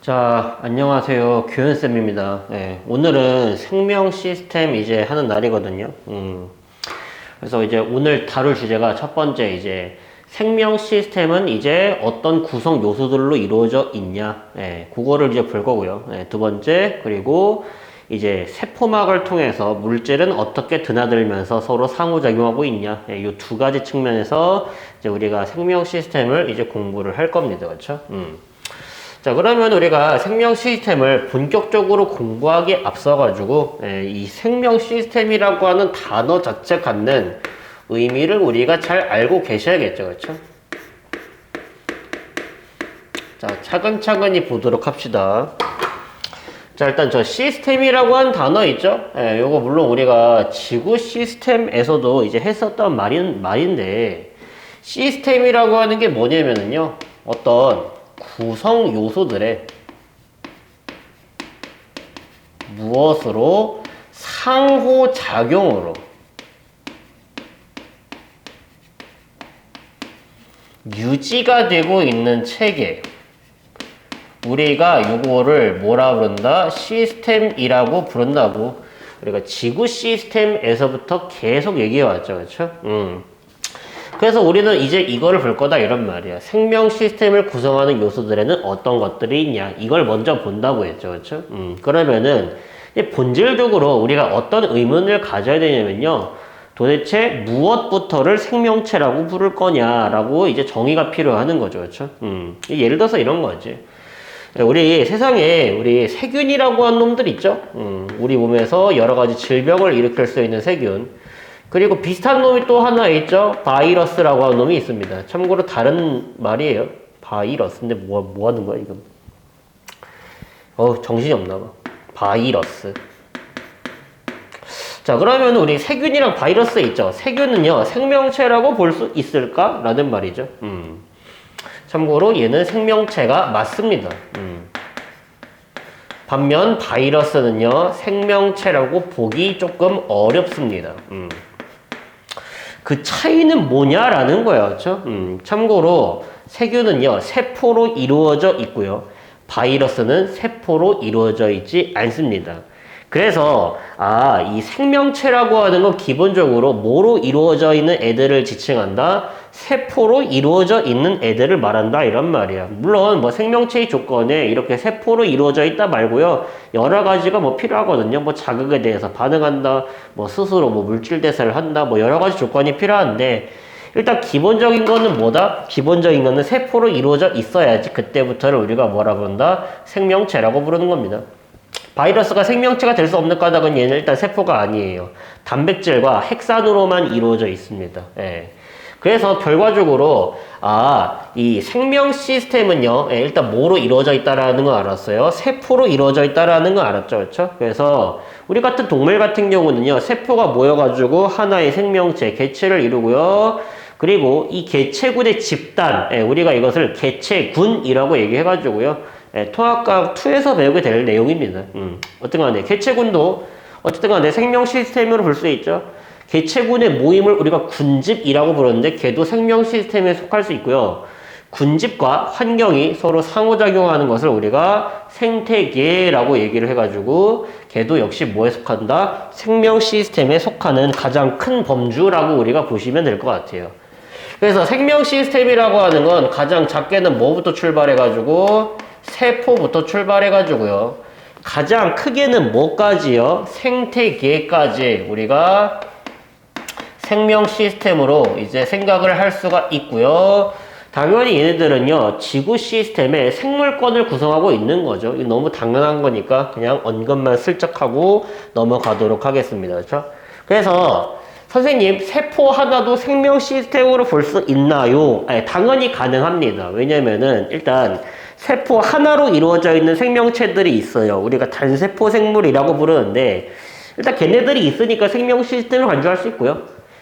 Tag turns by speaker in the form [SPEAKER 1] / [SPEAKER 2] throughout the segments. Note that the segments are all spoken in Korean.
[SPEAKER 1] 자, 안녕하세요. 규현쌤입니다. 네, 오늘은 생명 시스템 이제 하는 날이거든요. 그래서 이제 오늘 다룰 주제가 첫 번째 이제 생명 시스템은 이제 어떤 구성 요소들로 이루어져 있냐. 그거를 이제 볼 거고요. 두 번째, 그리고 이제 세포막을 통해서 물질은 어떻게 드나들면서 서로 상호작용하고 있냐. 이 두 가지 측면에서 이제 우리가 생명 시스템을 이제 공부를 할 겁니다. 그렇죠? 자, 그러면 우리가 생명 시스템을 본격적으로 공부하기에 앞서가지고, 이 생명 시스템이라고 하는 단어 자체 갖는 의미를 우리가 잘 알고 계셔야겠죠. 그렇죠? 자, 차근차근히 보도록 합시다. 자, 일단 저 시스템이라고 하는 단어 있죠? 요거 물론 우리가 지구 시스템에서도 이제 했었던 말인데, 시스템이라고 하는 게 뭐냐면은요, 어떤 구성 요소들의 무엇으로 상호작용으로 유지가 되고 있는 체계, 우리가 요거를 뭐라 부른다? 시스템이라고 부른다고. 우리가 지구 시스템에서부터 계속 얘기해 왔죠. 그렇죠? 그래서 우리는 이제 이거를 볼 거다 이런 말이야. 생명 시스템을 구성하는 요소들에는 어떤 것들이 있냐, 이걸 먼저 본다고 했죠. 그렇죠? 그러면은 본질적으로 우리가 어떤 의문을 가져야 되냐면요, 도대체 무엇부터를 생명체라고 부를 거냐라고 이제 정의가 필요하는 거죠. 그렇죠? 예를 들어서 이런 거지. 우리 세상에 우리 세균이라고 하는 놈들 있죠? 우리 몸에서 여러 가지 질병을 일으킬 수 있는 세균. 그리고 비슷한 놈이 또 하나 있죠? 바이러스라고 하는 놈이 있습니다. 참고로 다른 말이에요. 바이러스인데 뭐 하는 거야, 이거? 정신이 없나 봐. 바이러스. 자, 그러면 우리 세균이랑 바이러스 있죠? 세균은요, 생명체라고 볼 수 있을까? 라는 말이죠. 참고로 얘는 생명체가 맞습니다. 반면 바이러스는요, 생명체라고 보기 조금 어렵습니다. 그 차이는 뭐냐라는 거예요. 그렇죠? 참고로 세균은요, 세포로 이루어져 있고요, 바이러스는 세포로 이루어져 있지 않습니다. 그래서 이 생명체라고 하는 건 기본적으로 뭐로 이루어져 있는 애들을 지칭한다? 세포로 이루어져 있는 애들을 말한다 이런 말이야. 물론 뭐 생명체의 조건에 이렇게 세포로 이루어져 있다 말고요, 여러 가지가 뭐 필요하거든요. 뭐 자극에 대해서 반응한다, 뭐 스스로 뭐 물질 대사를 한다, 뭐 여러 가지 조건이 필요한데, 일단 기본적인 거는 뭐다? 기본적인 거는 세포로 이루어져 있어야지 그때부터를 우리가 뭐라 부른다? 생명체라고 부르는 겁니다. 바이러스가 생명체가 될 수 없는 까닭은 얘는 일단 세포가 아니에요. 단백질과 핵산으로만 이루어져 있습니다. 그래서 결과적으로 이 생명 시스템은요, 일단 뭐로 이루어져 있다라는 걸 알았어요. 세포로 이루어져 있다라는 걸 알았죠. 그렇죠? 그래서 우리 같은 동물 같은 경우는요, 세포가 모여가지고 하나의 생명체, 개체를 이루고요. 그리고 이 개체군의 집단, 우리가 이것을 개체군이라고 얘기해가지고요, 통합과학 2에서 배우게 될 내용입니다. 어쨌든 간에 개체군도 어쨌든 간에 생명 시스템으로 볼 수 있죠. 개체군의 모임을 우리가 군집이라고 부르는데 걔도 생명 시스템에 속할 수 있고요. 군집과 환경이 서로 상호작용하는 것을 우리가 생태계라고 얘기를 해가지고 걔도 역시 뭐에 속한다? 생명 시스템에 속하는 가장 큰 범주라고 우리가 보시면 될 것 같아요. 그래서 생명 시스템이라고 하는 건 가장 작게는 뭐부터 출발해가지고 세포부터 출발해가지고요, 가장 크게는 뭐까지요? 생태계까지 우리가 생명 시스템으로 이제 생각을 할 수가 있고요. 당연히 얘네들은요, 지구 시스템의 생물권을 구성하고 있는 거죠. 이거 너무 당연한 거니까 그냥 언급만 슬쩍 하고 넘어가도록 하겠습니다. 그렇죠? 그래서 선생님, 세포 하나도 생명 시스템으로 볼 수 있나요? 당연히 가능합니다. 왜냐면은 일단 세포 하나로 이루어져 있는 생명체들이 있어요. 우리가 단세포 생물이라고 부르는데, 일단 걔네들이 있으니까 생명 시스템을 간주할 수 있고요.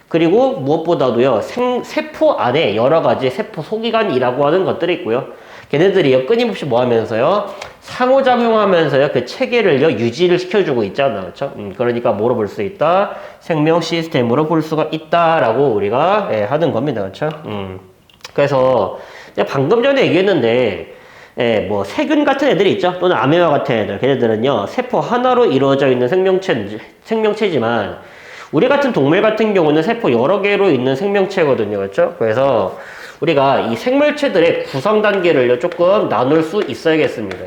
[SPEAKER 1] 그리고 무엇보다도요, 세포 안에 여러 가지 세포 소기관이라고 하는 것들이 있고요. 걔네들이요, 끊임없이 뭐 하면서요? 상호작용하면서요, 그 체계를요, 유지를 시켜주고 있잖아. 그쵸? 그러니까 뭐로 볼 수 있다? 생명 시스템으로 볼 수가 있다라고 우리가 하는 겁니다. 그쵸? 그래서 방금 전에 얘기했는데, 뭐 세균 같은 애들이 있죠. 또는 아메바 같은 애들. 걔네들은요, 세포 하나로 이루어져 있는 생명체지만 우리 같은 동물 같은 경우는 세포 여러 개로 있는 생명체거든요. 그렇죠? 그래서 우리가 이 생물체들의 구성 단계를 조금 나눌 수 있어야겠습니다.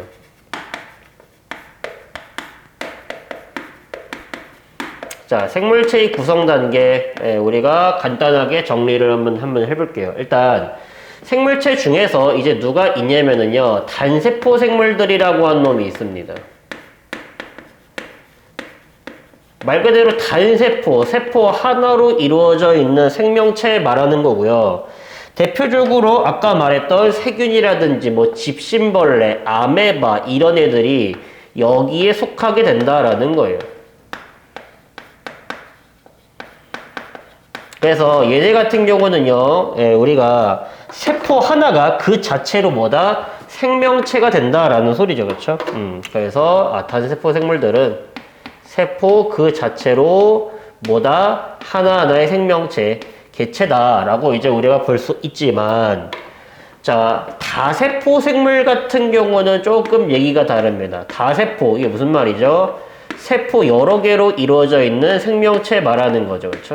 [SPEAKER 1] 자, 생물체의 구성 단계, 우리가 간단하게 정리를 한번 해볼게요. 일단 생물체 중에서 이제 누가 있냐면은요, 단세포 생물들이라고 하는 놈이 있습니다. 말 그대로 단세포, 세포 하나로 이루어져 있는 생명체 말하는 거고요. 대표적으로 아까 말했던 세균이라든지 뭐 집신벌레, 아메바 이런 애들이 여기에 속하게 된다라는 거예요. 그래서 얘네 같은 경우는요, 우리가 세포 하나가 그 자체로 뭐다? 생명체가 된다라는 소리죠. 그렇죠? 그래서 단세포 생물들은 세포 그 자체로 뭐다? 하나하나의 생명체, 개체다라고 이제 우리가 볼 수 있지만, 자, 다세포 생물 같은 경우는 조금 얘기가 다릅니다. 다세포, 이게 무슨 말이죠? 세포 여러 개로 이루어져 있는 생명체 말하는 거죠. 그렇죠?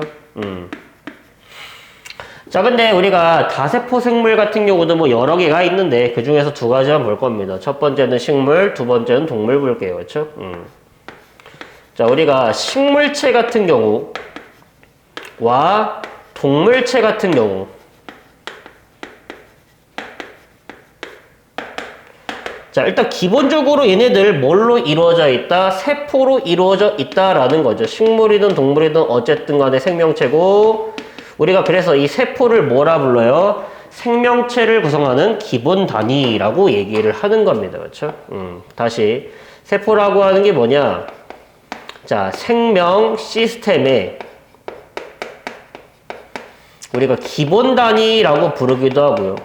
[SPEAKER 1] 자, 근데 우리가 다세포 생물 같은 경우도 뭐 여러 개가 있는데 그 중에서 두 가지만 볼 겁니다. 첫 번째는 식물, 두 번째는 동물 볼게요. 그렇죠? 자, 우리가 식물체 같은 경우와 동물체 같은 경우, 자, 일단 기본적으로 얘네들 뭘로 이루어져 있다? 세포로 이루어져 있다라는 거죠. 식물이든 동물이든 어쨌든 간에 생명체고, 우리가 그래서 이 세포를 뭐라 불러요? 생명체를 구성하는 기본 단위라고 얘기를 하는 겁니다. 그렇죠? 다시 세포라고 하는 게 뭐냐? 자, 생명 시스템의 우리가 기본 단위라고 부르기도 하고요.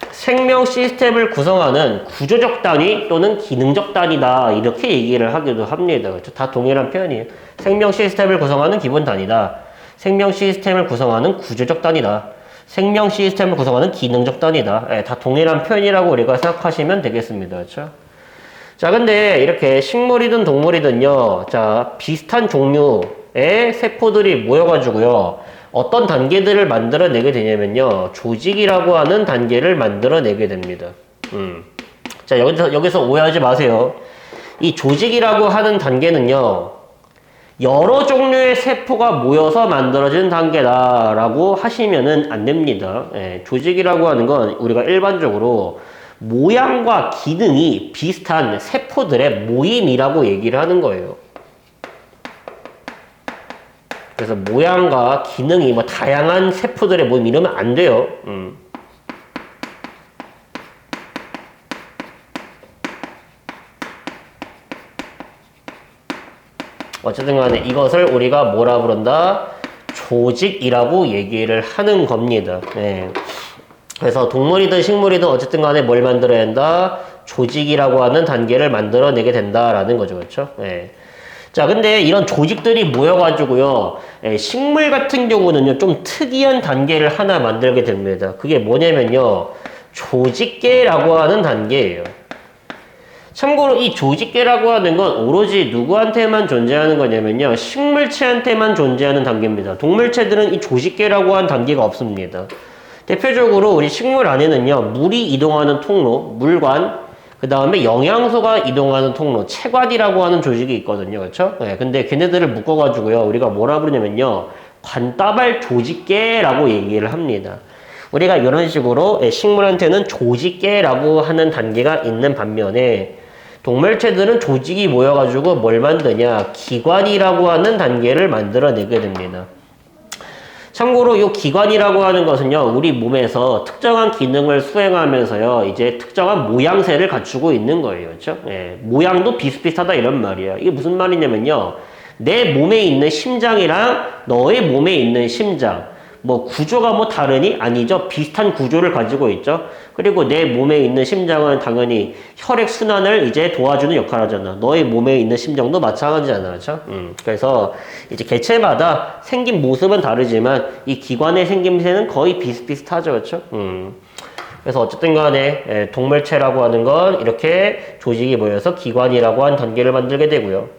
[SPEAKER 1] 생명 시스템을 구성하는 구조적 단위 또는 기능적 단위다 이렇게 얘기를 하기도 합니다. 그렇죠? 다 동일한 표현이에요. 생명 시스템을 구성하는 기본 단위다. 생명 시스템을 구성하는 구조적 단위다. 생명 시스템을 구성하는 기능적 단위다. 다 동일한 표현이라고 우리가 생각하시면 되겠습니다. 그렇죠? 자, 근데 이렇게 식물이든 동물이든요, 자, 비슷한 종류의 세포들이 모여가지고요, 어떤 단계들을 만들어내게 되냐면요, 조직이라고 하는 단계를 만들어내게 됩니다. 자, 여기서 오해하지 마세요. 이 조직이라고 하는 단계는요, 여러 종류의 세포가 모여서 만들어진 단계다라고 하시면은 안 됩니다. 조직이라고 하는 건 우리가 일반적으로 모양과 기능이 비슷한 세포들의 모임이라고 얘기를 하는 거예요. 그래서 모양과 기능이 뭐 다양한 세포들의 모임 이러면 안 돼요. 어쨌든 간에 이것을 우리가 뭐라 부른다? 조직이라고 얘기를 하는 겁니다. 그래서 동물이든 식물이든 어쨌든 간에 뭘 만들어야 한다? 조직이라고 하는 단계를 만들어내게 된다라는 거죠. 그렇죠? 자, 근데 이런 조직들이 모여가지고요, 식물 같은 경우는요, 좀 특이한 단계를 하나 만들게 됩니다. 그게 뭐냐면요, 조직계라고 하는 단계예요. 참고로 이 조직계라고 하는 건 오로지 누구한테만 존재하는 거냐면요, 식물체한테만 존재하는 단계입니다. 동물체들은 이 조직계라고 하는 단계가 없습니다. 대표적으로 우리 식물 안에는요, 물이 이동하는 통로, 물관, 그 다음에 영양소가 이동하는 통로, 체관이라고 하는 조직이 있거든요. 그렇죠? 근데 걔네들을 묶어가지고요, 우리가 뭐라 부르냐면요, 관따발 조직계라고 얘기를 합니다. 우리가 이런 식으로 식물한테는 조직계라고 하는 단계가 있는 반면에 동물체들은 조직이 모여가지고 뭘 만드냐, 기관이라고 하는 단계를 만들어내게 됩니다. 참고로 이 기관이라고 하는 것은요, 우리 몸에서 특정한 기능을 수행하면서요, 이제 특정한 모양새를 갖추고 있는 거예요. 그렇죠? 모양도 비슷비슷하다 이런 말이에요. 이게 무슨 말이냐면요, 내 몸에 있는 심장이랑 너의 몸에 있는 심장, 뭐 구조가 뭐 다르니? 아니죠. 비슷한 구조를 가지고 있죠. 그리고 내 몸에 있는 심장은 당연히 혈액순환을 이제 도와주는 역할을 하잖아. 너의 몸에 있는 심장도 마찬가지잖아. 그렇죠? 그래서 이제 개체마다 생긴 모습은 다르지만 이 기관의 생김새는 거의 비슷비슷하죠. 그렇죠? 그래서 어쨌든 간에 동물체라고 하는 건 이렇게 조직이 모여서 기관이라고 한 단계를 만들게 되고요.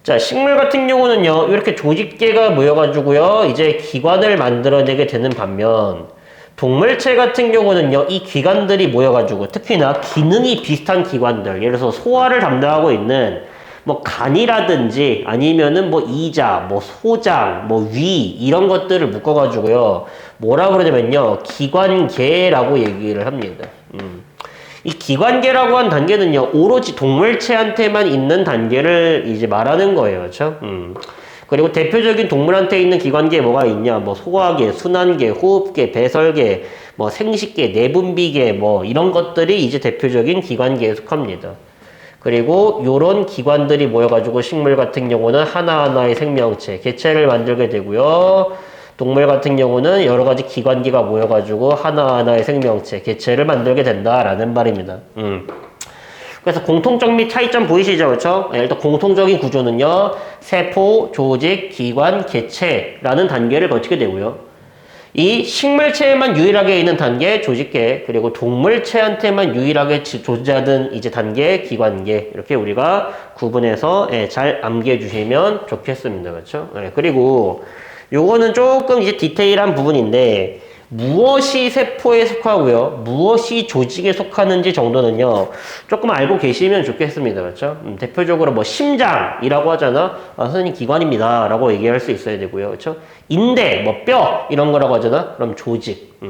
[SPEAKER 1] 자, 식물 같은 경우는요, 이렇게 조직계가 모여가지고요, 이제 기관을 만들어내게 되는 반면, 동물체 같은 경우는요, 이 기관들이 모여가지고, 특히나 기능이 비슷한 기관들, 예를 들어서 소화를 담당하고 있는, 뭐, 간이라든지, 아니면은 뭐, 이자, 뭐, 소장, 뭐, 위, 이런 것들을 묶어가지고요, 뭐라 그러냐면요, 기관계라고 얘기를 합니다. 이 기관계라고 한 단계는요, 오로지 동물체한테만 있는 단계를 이제 말하는 거예요. 그렇죠? 그리고 대표적인 동물한테 있는 기관계에 뭐가 있냐? 뭐 소화계, 순환계, 호흡계, 배설계, 뭐 생식계, 내분비계, 뭐 이런 것들이 이제 대표적인 기관계에 속합니다. 그리고 요런 기관들이 모여가지고 식물 같은 경우는 하나하나의 생명체, 개체를 만들게 되고요. 동물 같은 경우는 여러 가지 기관기가 모여가지고 하나하나의 생명체, 개체를 만들게 된다라는 말입니다. 그래서 공통점 및 차이점 보이시죠? 그렇죠? 일단 공통적인 구조는요. 세포, 조직, 기관, 개체라는 단계를 거치게 되고요. 이 식물체에만 유일하게 있는 단계, 조직계, 그리고 동물체한테만 유일하게 존재하는 이제 단계, 기관계, 이렇게 우리가 구분해서 잘 암기해 주시면 좋겠습니다. 그렇죠? 그리고 요거는 조금 이제 디테일한 부분인데, 무엇이 세포에 속하고요, 무엇이 조직에 속하는지 정도는요, 조금 알고 계시면 좋겠습니다. 그렇죠? 대표적으로 뭐 심장이라고 하잖아. 아, 선생님 기관입니다. 라고 얘기할 수 있어야 되고요. 그렇죠? 인대, 뭐 뼈, 이런 거라고 하잖아. 그럼 조직.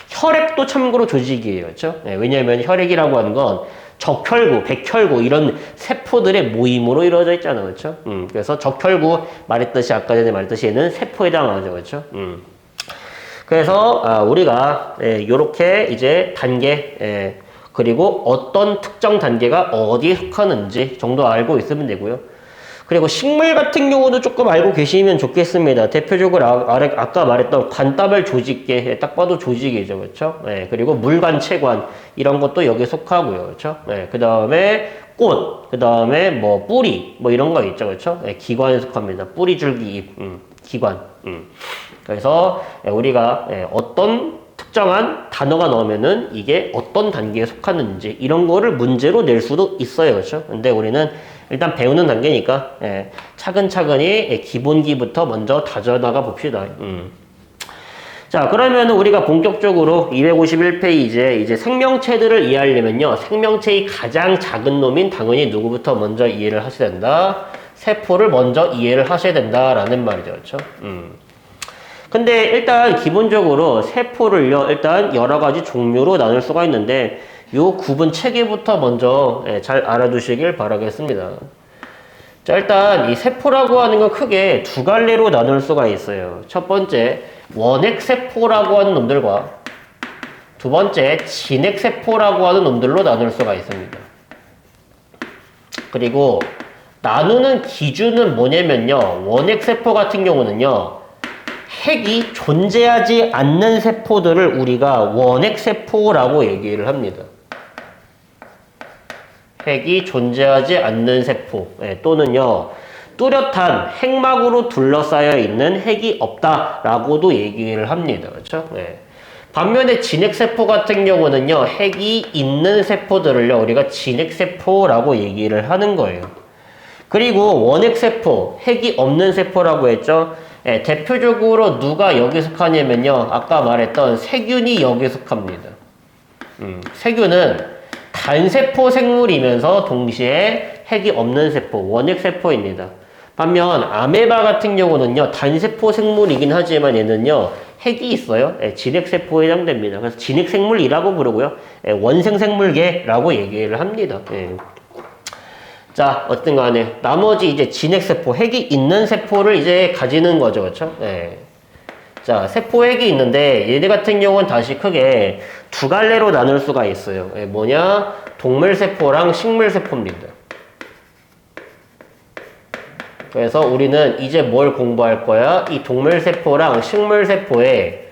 [SPEAKER 1] 혈액도 참고로 조직이에요. 그렇죠? 왜냐하면 혈액이라고 하는 건 적혈구, 백혈구 이런 세포들의 모임으로 이루어져 있잖아요. 그렇죠? 그래서 적혈구 말했듯이 아까 전에 말했듯이 얘는 세포에 해당하죠. 그렇죠? 그래서 우리가 요렇게 이제 단계 그리고 어떤 특정 단계가 어디에 속하는지 정도 알고 있으면 되고요. 그리고 식물 같은 경우도 조금 알고 계시면 좋겠습니다. 대표적으로 아까 말했던 관따별 조직계, 딱 봐도 조직이죠. 그렇죠? 그리고 물관, 체관 이런 것도 여기에 속하고요. 그렇죠? 그 다음에 꽃, 그 다음에 뭐 뿌리, 뭐 이런 거 있죠. 그렇죠? 기관에 속합니다. 뿌리, 줄기, 잎, 기관. 그래서 우리가 어떤 특정한 단어가 나오면은 이게 어떤 단계에 속하는지 이런 거를 문제로 낼 수도 있어요. 그렇죠? 근데 우리는 일단 배우는 단계니까 차근차근히 기본기부터 먼저 다져나가 봅시다. 자, 그러면 우리가 본격적으로 251페이지에 이제 생명체들을 이해하려면요. 생명체의 가장 작은 놈인 당연히 누구부터 먼저 이해를 하셔야 된다. 세포를 먼저 이해를 하셔야 된다라는 말이죠. 그렇죠? 근데 일단 기본적으로 세포를요, 일단 여러 가지 종류로 나눌 수가 있는데 요 구분 체계부터 먼저 잘 알아두시길 바라겠습니다. 자, 일단 이 세포라고 하는 건 크게 두 갈래로 나눌 수가 있어요. 첫 번째, 원핵세포라고 하는 놈들과 두 번째, 진핵세포라고 하는 놈들로 나눌 수가 있습니다. 그리고 나누는 기준은 뭐냐면요. 원핵세포 같은 경우는요. 핵이 존재하지 않는 세포들을 우리가 원핵세포라고 얘기를 합니다. 핵이 존재하지 않는 세포 또는요. 뚜렷한 핵막으로 둘러싸여 있는 핵이 없다라고도 얘기를 합니다. 그렇죠? 반면에 진핵세포 같은 경우는요. 핵이 있는 세포들을요. 우리가 진핵세포라고 얘기를 하는 거예요. 그리고 원핵세포, 핵이 없는 세포라고 했죠. 대표적으로 누가 여기 속하냐면요. 아까 말했던 세균이 여기 속합니다. 세균은 단세포 생물이면서 동시에 핵이 없는 세포, 원핵세포입니다. 반면 아메바 같은 경우는요. 단세포 생물이긴 하지만 얘는요. 핵이 있어요. 진핵세포에 해당됩니다. 그래서 진핵생물이라고 부르고요. 원생생물계라고 얘기를 합니다. 자, 어쨌든 간에 나머지 이제 진핵세포, 핵이 있는 세포를 이제 가지는 거죠. 그렇죠? 자, 세포 핵이 있는데 얘네 같은 경우는 다시 크게 두 갈래로 나눌 수가 있어요. 뭐냐? 동물세포랑 식물세포입니다. 그래서 우리는 이제 뭘 공부할 거야? 이 동물세포랑 식물세포의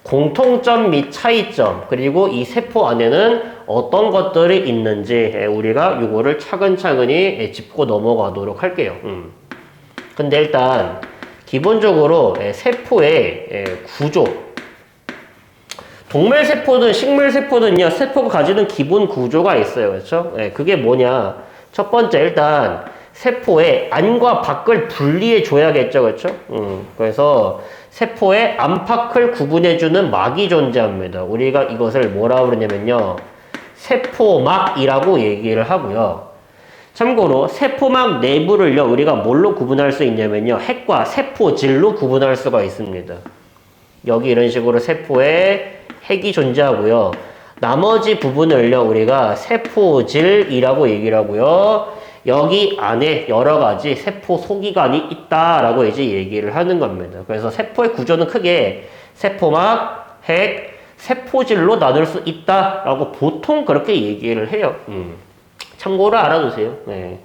[SPEAKER 1] 공통점 및 차이점, 그리고 이 세포 안에는 어떤 것들이 있는지 우리가 요거를 차근차근히 짚고 넘어가도록 할게요. 근데 일단 기본적으로 세포의 구조, 동물세포든 식물세포든요, 세포가 가지는 기본 구조가 있어요. 그렇죠? 예, 그게 뭐냐. 첫 번째, 일단, 세포의 안과 밖을 분리해 줘야겠죠. 그렇죠? 그래서 세포의 안팎을 구분해주는 막이 존재합니다. 우리가 이것을 뭐라고 그러냐면요, 세포막이라고 얘기를 하고요. 참고로 세포막 내부를요, 우리가 뭘로 구분할 수 있냐면요, 핵과 세포질로 구분할 수가 있습니다. 여기 이런 식으로 세포에 핵이 존재하고요. 나머지 부분을요, 우리가 세포질이라고 얘기를 하고요. 여기 안에 여러 가지 세포 소기관이 있다라고 이제 얘기를 하는 겁니다. 그래서 세포의 구조는 크게 세포막, 핵, 세포질로 나눌 수 있다라고 보통 그렇게 얘기를 해요. 참고로 알아두세요. 네.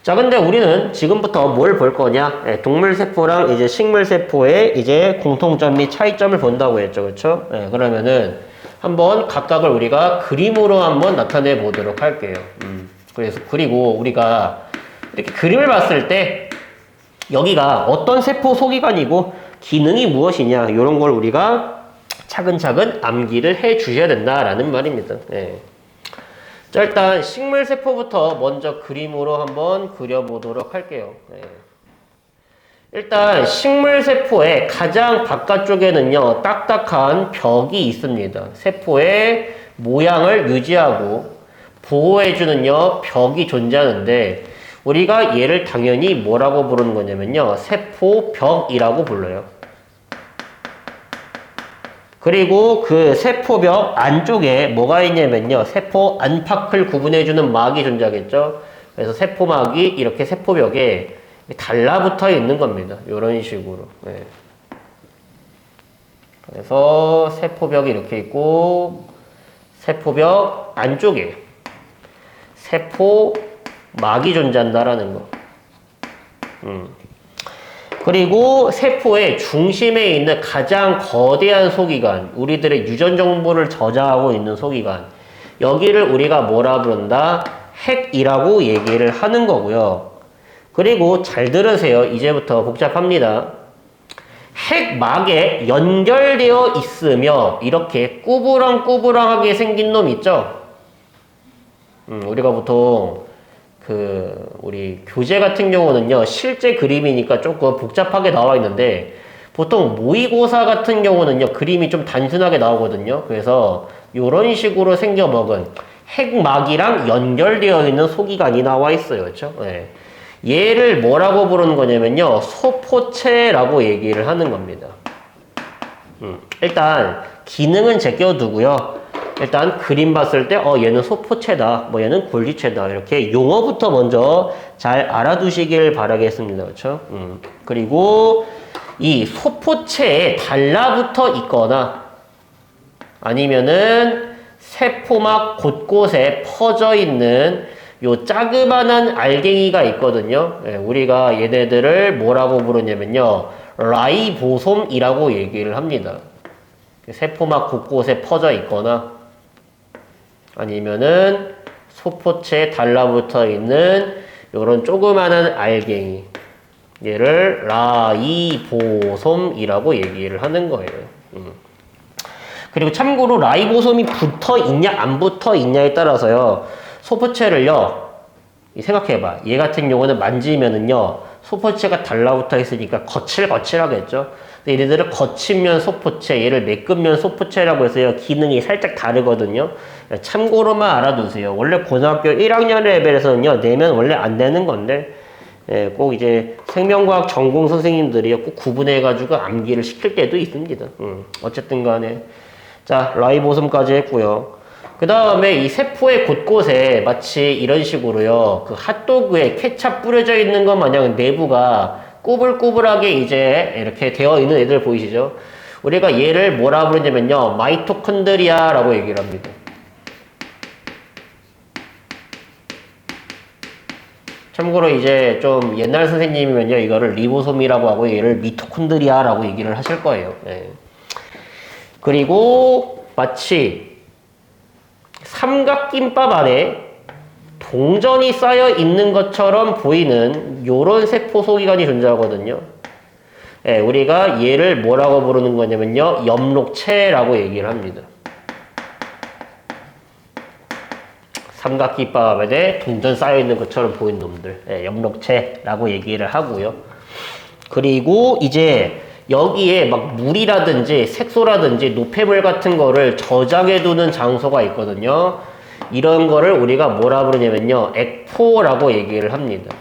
[SPEAKER 1] 자, 근데 우리는 지금부터 뭘 볼 거냐? 네, 동물세포랑 이제 식물세포의 이제 공통점 및 차이점을 본다고 했죠. 그렇죠? 네, 그러면은 한번 각각을 우리가 그림으로 한번 나타내 보도록 할게요. 그래서 그리고 우리가 이렇게 그림을 봤을 때 여기가 어떤 세포 소기관이고 기능이 무엇이냐, 이런 걸 우리가 차근차근 암기를 해 주셔야 된다라는 말입니다. 네. 자, 일단 식물세포부터 먼저 그림으로 한번 그려보도록 할게요. 네. 일단 식물세포의 가장 바깥쪽에는요, 딱딱한 벽이 있습니다. 세포의 모양을 유지하고 보호해주는요, 벽이 존재하는데 우리가 얘를 당연히 뭐라고 부르는 거냐면요, 세포벽이라고 불러요. 그리고 그 세포벽 안쪽에 뭐가 있냐면요, 세포 안팎을 구분해주는 막이 존재하겠죠. 그래서 세포막이 이렇게 세포벽에 달라붙어 있는 겁니다. 이런 식으로. 네. 그래서 세포벽이 이렇게 있고 세포벽 안쪽에 세포막이 존재한다라는 거. 그리고 세포의 중심에 있는 가장 거대한 소기관, 우리들의 유전 정보를 저장하고 있는 소기관, 여기를 우리가 뭐라 부른다? 핵이라고 얘기를 하는 거고요. 그리고 잘 들으세요. 이제부터 복잡합니다. 핵막에 연결되어 있으며 이렇게 꾸부랑꾸부랑하게 생긴 놈 있죠? 우리가 보통 우리 교재 같은 경우는요, 실제 그림이니까 조금 복잡하게 나와 있는데, 보통 모의고사 같은 경우는요, 그림이 좀 단순하게 나오거든요. 그래서 이런 식으로 생겨먹은 핵막이랑 연결되어 있는 소기관이 나와 있어요. 그렇죠? 네. 얘를 뭐라고 부르는 거냐면요, 소포체라고 얘기를 하는 겁니다. 일단 기능은 제껴두고요. 일단 그림 봤을 때 얘는 소포체다, 뭐 얘는 골기체다, 이렇게 용어부터 먼저 잘 알아두시길 바라겠습니다. 그렇죠? 그리고 이 소포체에 달라붙어 있거나 아니면은 세포막 곳곳에 퍼져 있는 요 자그마한 알갱이가 있거든요. 예, 우리가 얘네들을 뭐라고 부르냐면요, 라이보솜이라고 얘기를 합니다. 세포막 곳곳에 퍼져 있거나 아니면은 소포체에 달라붙어 있는 요런 조그마한 알갱이, 얘를 라이보솜이라고 얘기를 하는 거예요. 그리고 참고로 라이보솜이 붙어 있냐 안 붙어 있냐에 따라서요, 소포체를요, 생각해봐. 얘 같은 경우는 만지면은요, 소포체가 달라붙어 있으니까 거칠거칠하겠죠. 근데 얘네들은 거친면 소포체, 얘를 매끈면 소포체라고 해서요, 기능이 살짝 다르거든요. 참고로만 알아두세요. 원래 고등학교 1학년 레벨에서는요, 내면 원래 안 되는 건데, 예, 꼭 이제 생명과학 전공 선생님들이요, 꼭 구분해가지고 암기를 시킬 때도 있습니다. 어쨌든 간에. 자, 라이보솜까지 했고요. 그 다음에 이 세포의 곳곳에 마치 이런 식으로요, 그 핫도그에 케찹 뿌려져 있는 것 마냥 내부가 꾸불꾸불하게 이제 이렇게 되어 있는 애들 보이시죠? 우리가 얘를 뭐라 부르냐면요, 마이토콘드리아라고 얘기를 합니다. 참고로 이제 좀 옛날 선생님이면요, 이거를 리보솜이라고 하고 얘를 미토콘드리아라고 얘기를 하실 거예요. 네. 그리고 마치 삼각김밥 안에 동전이 쌓여 있는 것처럼 보이는 요런 세포 소기관이 존재하거든요. 예, 우리가 얘를 뭐라고 부르는 거냐면요, 엽록체라고 얘기를 합니다. 삼각김밥 안에 동전 쌓여있는 것처럼 보이는 놈들. 예, 엽록체라고 얘기를 하고요. 그리고 이제 여기에 막 물이라든지 색소라든지 노폐물 같은 거를 저장해두는 장소가 있거든요. 이런 거를 우리가 뭐라 부르냐면요. 액포라고 얘기를 합니다.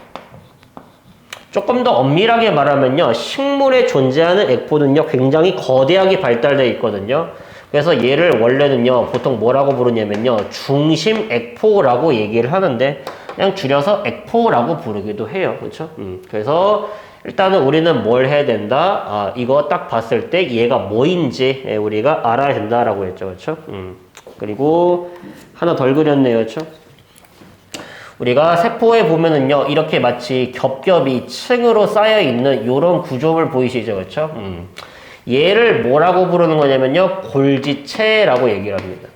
[SPEAKER 1] 조금 더 엄밀하게 말하면요. 식물에 존재하는 액포는요. 굉장히 거대하게 발달되어 있거든요. 그래서 얘를 원래는요. 보통 뭐라고 부르냐면요. 중심 액포라고 얘기를 하는데 그냥 줄여서 액포라고 부르기도 해요. 그렇죠? 그래서 일단은 우리는 뭘 해야 된다? 아, 이거 딱 봤을 때 얘가 뭐인지 우리가 알아야 된다라고 했죠. 그렇죠? 그리고 하나 덜 그렸네요. 그렇죠? 우리가 세포에 보면은요, 이렇게 마치 겹겹이 층으로 쌓여 있는 이런 구조물 보이시죠? 그렇죠? 얘를 뭐라고 부르는 거냐면요, 골지체라고 얘기를 합니다.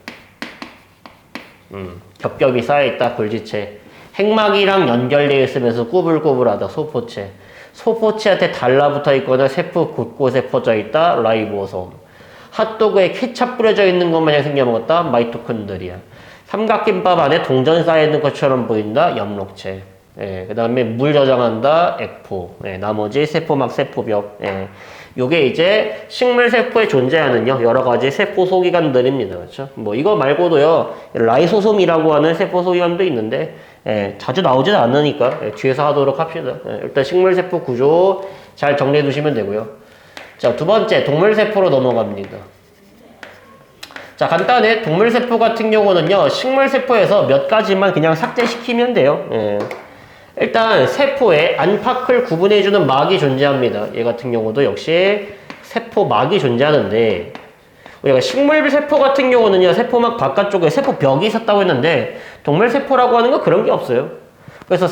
[SPEAKER 1] 겹겹이 쌓여 있다, 골지체. 핵막이랑 연결되어 있으면서 꾸불꾸불하다, 소포체. 소포체한테 달라붙어 있거나 세포 곳곳에 퍼져 있다, 라이보솜. 핫도그에 케찹 뿌려져 있는 것 마냥 생겨먹었다, 마이토콘드리아. 삼각김밥 안에 동전 쌓여있는 것처럼 보인다, 엽록체. 예, 그 다음에 물 저장한다, 액포. 예, 나머지 세포막, 세포벽. 예, 요게 이제 식물 세포에 존재하는요, 여러 가지 세포 소기관들입니다. 그렇죠? 뭐, 이거 말고도요, 라이소솜이라고 하는 세포 소기관도 있는데, 예, 자주 나오진 않으니까, 예, 뒤에서 하도록 합시다. 예, 일단 식물 세포 구조 잘 정리해 두시면 되고요. 자, 두 번째, 동물 세포로 넘어갑니다. 자, 간단해. 동물 세포 같은 경우는요, 식물 세포에서 몇 가지만 그냥 삭제시키면 돼요. 예. 일단 세포에 안팎을 구분해주는 막이 존재합니다. 얘 같은 경우도 역시 세포막이 존재하는데, 우리가 식물 세포 같은 경우는요, 세포막 바깥쪽에 세포벽이 있었다고 했는데, 동물 세포라고 하는 건 그런 게 없어요. 그래서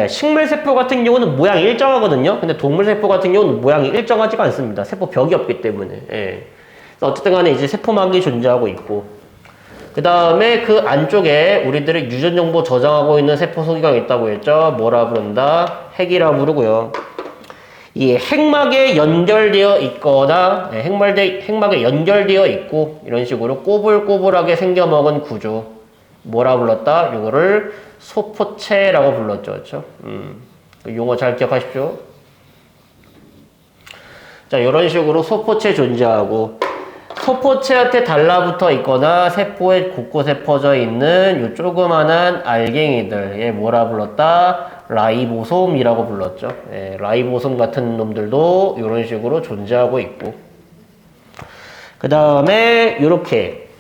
[SPEAKER 1] 식물 세포 같은 경우는 모양이 일정하거든요. 근데 동물 세포 같은 경우는 모양이 일정하지가 않습니다. 세포벽이 없기 때문에. 예. 어쨌든 간에 이제 세포막이 존재하고 있고, 그 다음에 그 안쪽에 우리들의 유전 정보 저장하고 있는 세포 소기관이 있다고 했죠. 뭐라 부른다? 핵이라 부르고요. 이 핵막에 연결되어 있거나, 핵막에 연결되어 있고, 이런 식으로 꼬불꼬불하게 생겨먹은 구조. 뭐라 불렀다? 이거를 소포체라고 불렀죠. 그렇죠? 그 용어 잘 기억하십시오. 자, 이런 식으로 소포체 존재하고, 소포체한테 달라붙어 있거나 세포의 곳곳에 퍼져 있는 이 조그만한 알갱이들, 얘 뭐라 불렀다? 라이보솜이라고 불렀죠. 예, 라이보솜 같은 놈들도 이런 식으로 존재하고 있고, 그 다음에 이렇게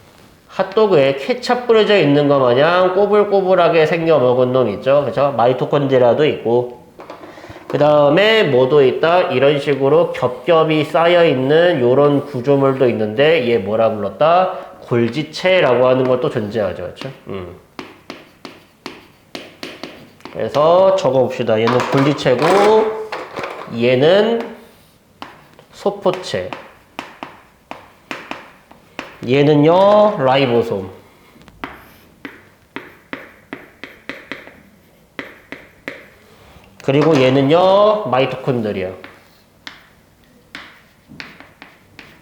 [SPEAKER 1] 핫도그에 케찹 뿌려져 있는 것 마냥 꼬불꼬불하게 생겨 먹은 놈 있죠. 그죠? 마이토콘드리아도 있고, 그 다음에 뭐도 있다? 이런 식으로 겹겹이 쌓여있는 요런 구조물도 있는데 얘 뭐라 불렀다? 골지체라고 하는 것도 존재하죠. 그렇죠? 그래서 적어봅시다. 얘는 골지체고 얘는 소포체, 얘는요 라이보솜. 그리고 얘는요, 마이토콘드리아.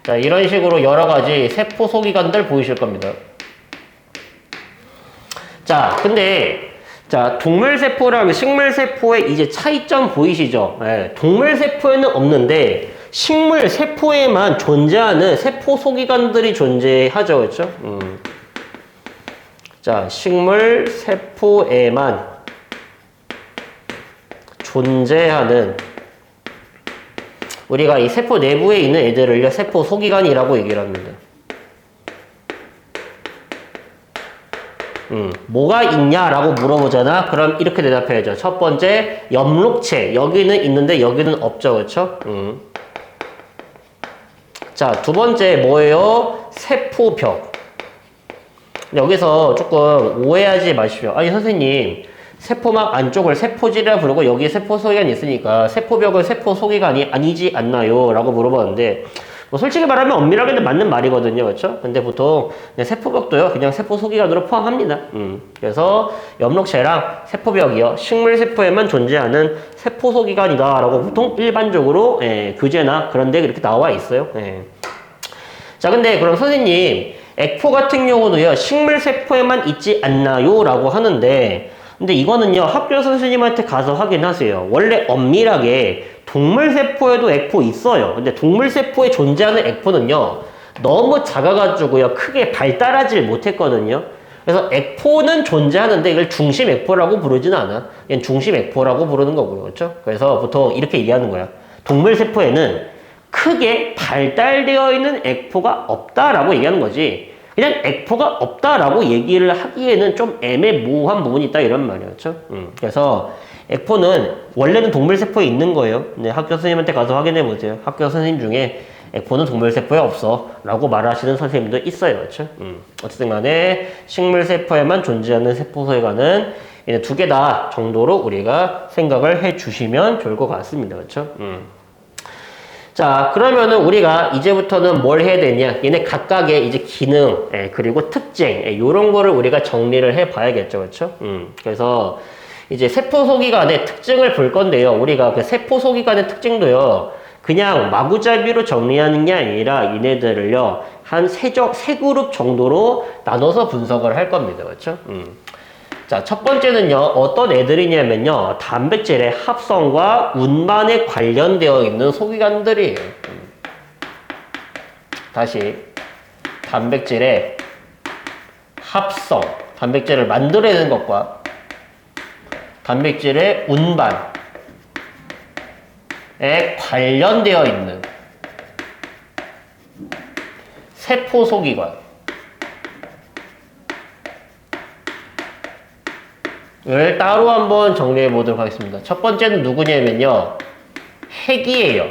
[SPEAKER 1] 자, 이런 식으로 여러 가지 세포 소기관들 보이실 겁니다. 자, 근데, 자, 동물 세포랑 식물 세포의 이제 차이점 보이시죠? 네, 동물 세포에는 없는데, 식물 세포에만 존재하는 세포 소기관들이 존재하죠. 그렇죠? 자, 식물 세포에만 존재하는, 우리가 이 세포 내부에 있는 애들을요, 세포 소기관이라고 얘기를 합니다. 뭐가 있냐라고 물어보잖아. 그럼 이렇게 대답해야죠. 첫 번째, 엽록체. 여기는 있는데 여기는 없죠. 그렇죠? 자, 두 번째 뭐예요? 세포벽. 여기서 조금 오해하지 마십시오. 아니, 선생님, 세포막 안쪽을 세포질이라 부르고 여기에 세포 소기관이 있으니까 세포벽은 세포 소기관이 아니지 않나요? 라고 물어봤는데, 뭐 솔직히 말하면 엄밀하게는 맞는 말이거든요. 그렇죠? 근데 보통 세포벽도요, 그냥 세포 소기관으로 포함합니다. 그래서 엽록체랑 세포벽이요, 식물 세포에만 존재하는 세포 소기관이다 라고 보통 일반적으로 교재나 그런 데 그렇게 나와 있어요. 자, 근데 그럼 선생님, 액포 같은 경우도요, 식물세포에만 있지 않나요? 라고 하는데, 근데 이거는요, 학교 선생님한테 가서 확인하세요. 원래 엄밀하게 동물세포에도 액포 있어요. 근데 동물세포에 존재하는 액포는요, 너무 작아가지고요, 크게 발달하지 못했거든요. 그래서 액포는 존재하는데 이걸 중심 액포라고 부르지는 않아. 얘는 중심 액포라고 부르는 거고요. 그렇죠? 그래서 보통 이렇게 얘기하는 거야. 동물세포에는 크게 발달되어 있는 액포가 없다라고 얘기하는 거지. 그냥 액포가 없다라고 얘기를 하기에는 좀 애매모호한 부분이 있다 이런 말이에요. 그렇죠? 그래서 액포는 원래는 동물세포에 있는 거예요. 네, 학교 선생님한테 가서 확인해 보세요. 학교 선생님 중에 액포는 동물세포에 없어 라고 말하시는 선생님도 있어요. 그렇죠? 어쨌든 간에 식물세포에만 존재하는 세포소외관은 두 개 다 정도로 우리가 생각을 해 주시면 좋을 것 같습니다. 그렇죠? 자, 그러면은 우리가 이제부터는 뭘 해야 되냐? 얘네 각각의 이제 기능, 그리고 특징, 요런 거를 우리가 정리를 해 봐야겠죠. 그렇죠? 그래서 이제 세포소기관의 특징을 볼 건데요. 우리가 그 세포소기관의 특징도요, 그냥 마구잡이로 정리하는 게 아니라 얘네들을요, 한 세 그룹 정도로 나눠서 분석을 할 겁니다. 그렇죠? 자, 첫 번째는요, 어떤 애들이냐면요, 단백질의 합성과 운반에 관련되어 있는 소기관들이에요. 다시, 단백질의 합성, 단백질을 만들어내는 것과 단백질의 운반에 관련되어 있는 세포 소기관. 을 따로 한번 정리해 보도록 하겠습니다. 첫 번째는 누구냐면요, 핵이에요.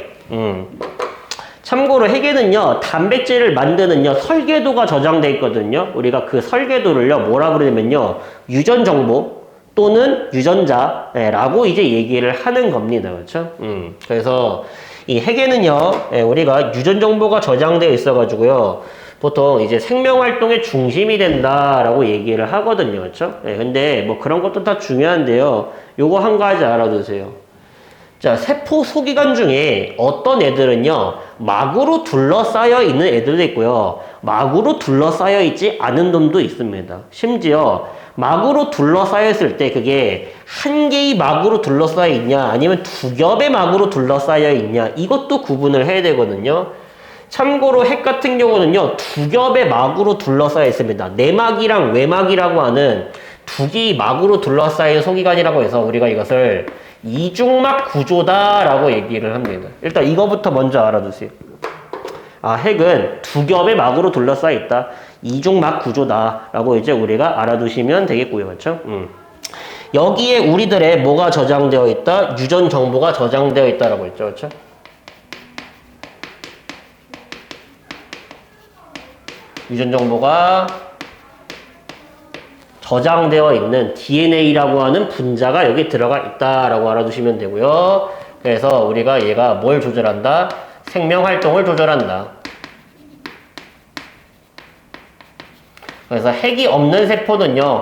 [SPEAKER 1] 참고로 핵에는요, 단백질을 만드는요, 설계도가 저장되어 있거든요. 우리가 그 설계도를요, 뭐라 부르냐면요, 유전 정보 또는 유전자라고 이제 얘기를 하는 겁니다. 그렇죠? 그래서 이 핵에는요, 우리가 유전 정보가 저장되어 있어가지고요, 보통 이제 생명활동의 중심이 된다라고 얘기를 하거든요. 그렇죠? 근데 뭐 그런 것도 다 중요한데요. 요거 한 가지 알아두세요. 자, 세포 소기관 중에 어떤 애들은요, 막으로 둘러싸여 있는 애들도 있고요, 막으로 둘러싸여 있지 않은 놈도 있습니다. 심지어 막으로 둘러싸여 있을 때 그게 한 개의 막으로 둘러싸여 있냐, 아니면 두 겹의 막으로 둘러싸여 있냐, 이것도 구분을 해야 되거든요. 참고로 핵 같은 경우는요, 두 겹의 막으로 둘러싸여 있습니다. 내막이랑 외막이라고 하는 두 개의 막으로 둘러싸인 소기관이라고 해서 우리가 이것을 이중막 구조다라고 얘기를 합니다. 일단 이거부터 먼저 알아두세요. 아, 핵은 두 겹의 막으로 둘러싸여 있다. 이중막 구조다라고 이제 우리가 알아두시면 되겠고요. 그렇죠? 여기에 우리들의 뭐가 저장되어 있다? 유전 정보가 저장되어 있다라고 했죠. 그렇죠? 유전 정보가 저장되어 있는 DNA라고 하는 분자가 여기 들어가 있다라고 알아두시면 되고요. 그래서 우리가 얘가 뭘 조절한다? 생명 활동을 조절한다. 그래서 핵이 없는 세포는요,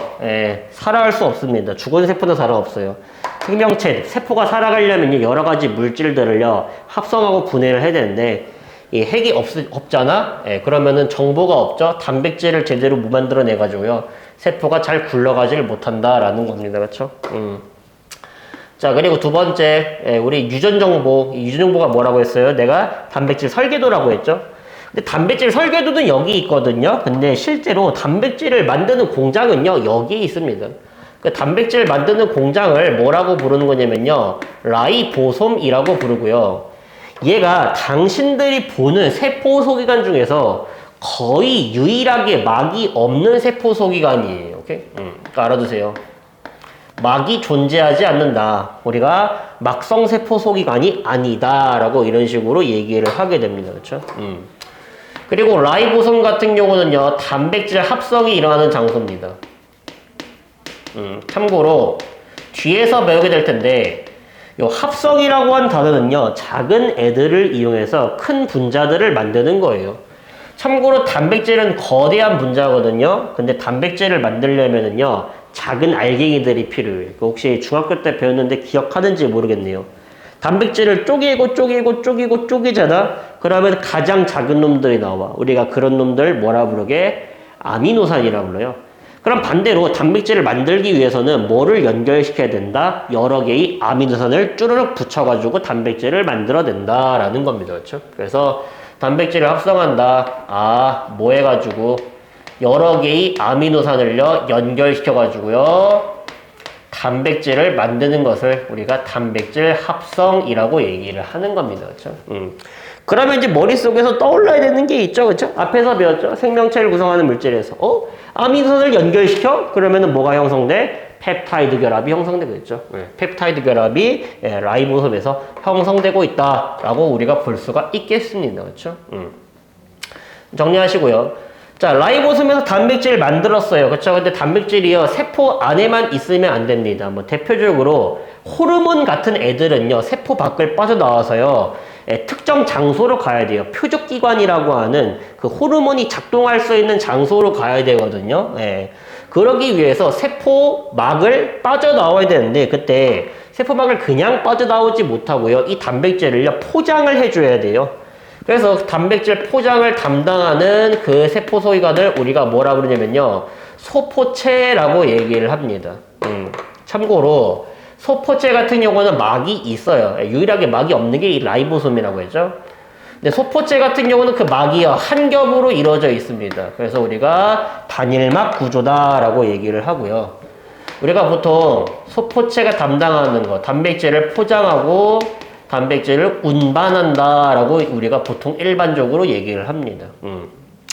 [SPEAKER 1] 살아갈 수 없습니다. 죽은 세포는 살아 없어요. 생명체, 세포가 살아가려면 여러 가지 물질들을요, 합성하고 분해를 해야 되는데, 이 핵이 없잖아? 그러면은 정보가 없죠? 단백질을 제대로 못 만들어내가지고요, 세포가 잘 굴러가지를 못한다라는 겁니다. 그렇죠? 자, 그리고 두 번째, 우리 유전 정보가 뭐라고 했어요? 내가 단백질 설계도라고 했죠? 근데 단백질 설계도는 여기 있거든요. 근데 실제로 단백질을 만드는 공장은요, 여기 있습니다. 그 단백질 만드는 공장을 뭐라고 부르는 거냐면요, 라이보솜이라고 부르고요. 얘가 당신들이 보는 세포 소기관 중에서 거의 유일하게 막이 없는 세포 소기관이에요. 오케이? 그러니까 알아두세요. 막이 존재하지 않는다. 우리가 막성 세포 소기관이 아니다라고 이런 식으로 얘기를 하게 됩니다. 그렇죠? 그리고 라이보솜 같은 경우는요, 단백질 합성이 일어나는 장소입니다. 참고로 뒤에서 배우게 될 텐데, 요 합성이라고 한 단어는요, 작은 애들을 이용해서 큰 분자들을 만드는 거예요. 참고로 단백질은 거대한 분자거든요. 근데 단백질을 만들려면은요, 작은 알갱이들이 필요해요. 혹시 중학교 때 배웠는데 기억하는지 모르겠네요. 단백질을 쪼개잖아? 그러면 가장 작은 놈들이 나와. 우리가 그런 놈들 뭐라 부르게? 아미노산이라고 불러요. 그럼 반대로 단백질을 만들기 위해서는 뭐를 연결시켜야 된다? 여러 개의 아미노산을 쭈르륵 붙여가지고 단백질을 만들어낸다라는 겁니다. 그렇죠? 그래서 단백질을 합성한다. 뭐 해가지고 여러 개의 아미노산을요 연결시켜가지고요 단백질을 만드는 것을 우리가 단백질 합성이라고 얘기를 하는 겁니다. 그렇죠? 그러면 이제 머릿속에서 떠올라야 되는 게 있죠. 그렇죠? 앞에서 배웠죠? 생명체를 구성하는 물질에서 아미노산을 연결시켜? 그러면은 뭐가 형성돼? 펩타이드 결합이 형성되겠죠. 펩타이드 결합이 라이보솜에서 형성되고 있다라고 우리가 볼 수가 있겠습니다. 그렇죠? 정리하시고요. 자, 라이보솜에서 단백질을 만들었어요. 그렇죠? 근데 단백질이요, 세포 안에만 있으면 안 됩니다. 뭐, 대표적으로 호르몬 같은 애들은요, 세포 밖을 빠져나와서요, 특정 장소로 가야 돼요. 표적기관이라고 하는 그 호르몬이 작동할 수 있는 장소로 가야 되거든요. 그러기 위해서 세포막을 빠져나와야 되는데, 그때 세포막을 그냥 빠져나오지 못하고요, 이 단백질을요, 포장을 해줘야 돼요. 그래서 단백질 포장을 담당하는 그 세포 소위관을 우리가 뭐라 그러냐면요, 소포체라고 얘기를 합니다. 참고로 소포체 같은 경우는 막이 있어요. 유일하게 막이 없는 게 이 라이보솜이라고 했죠. 근데 소포체 같은 경우는 그 막이요, 한 겹으로 이루어져 있습니다. 그래서 우리가 단일막 구조다라고 얘기를 하고요. 우리가 보통 소포체가 담당하는 거, 단백질을 포장하고 단백질을 운반한다라고 우리가 보통 일반적으로 얘기를 합니다.